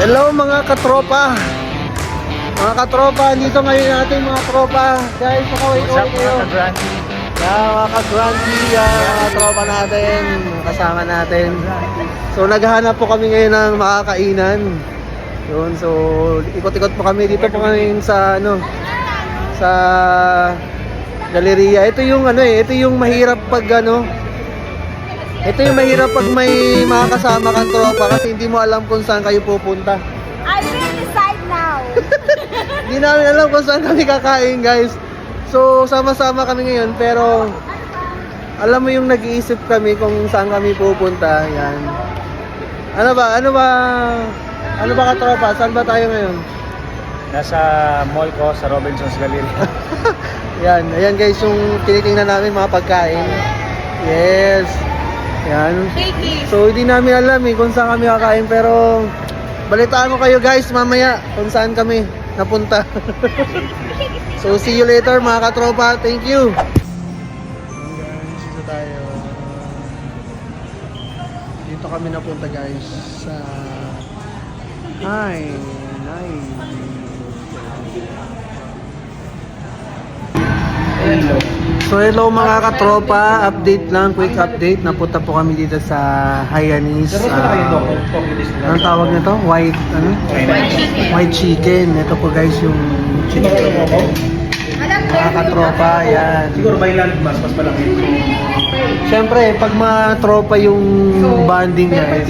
Hello mga katropa. Mga katropa, dito ngayon natin mga tropa. Guys, makaway-kaway kayo. Mga ka-grandi, mga tropa natin, kasama natin. So naghahanap po kami ngayon ng makakainan. Yun, so ikot-ikot po kami dito po kami sa sa galeriya. Ito yung ito yung mahirap pag ito yung mahirap pag may makakasama kang tropa kasi hindi mo alam kung saan kayo pupunta. I will decide now. Hindi namin alam kung saan kami kakain, guys. So, sama-sama kami ngayon, pero alam mo yung nag-iisip kami kung saan kami pupunta. Yan. Ano ba katropa? Saan ba tayo ngayon? Nasa mall ko sa Robinson's Galleria. Yan, ayan guys yung tinitingnan namin mga pagkain. Yes. Yan. So, hindi namin alam kung saan kami kakain, pero balitaan ko kayo guys mamaya kung saan kami napunta. So, see you later mga katropa. Thank you. Dito tayo. Dito kami napunta guys sa So hello mga katropa, update lang, quick update. Napunta po kami dito sa Hyannis. Anong tawag nito? White chicken. Ito po guys yung chicken. Mga katropa, yan. Siguro by land mas malaki. Siyempre, pag mga tropa yung bonding guys,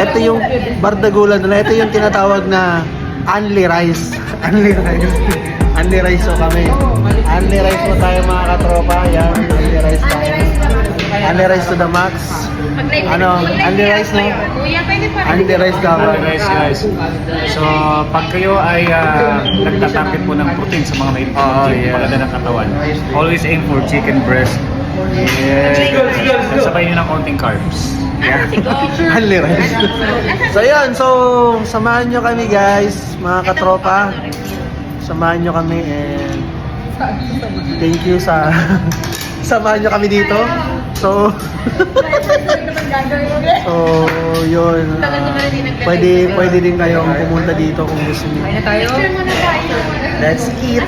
ito yung bardagulan nila. Ito yung tinatawag na only rice. Only rice. Only rice so kami. Only rice mo tayo mga katropa. Yan, only rice tayo. Only rice to the max. Only rice na? Only rice dapat. Only rice guys. So, pag kayo ay nagtatarget po ng protein sa mga may maganda ng katawan, always aim for chicken breast. Yes. Sabay nyo ng konting carbs. Yeah. Only rice. So yan, so samahan nyo kami guys, mga katropa. Samahan nyo kami and thank you sa samahan nyo kami dito. So yun. Pwede din kayong pumunta dito kung gusto niyo. Let's eat.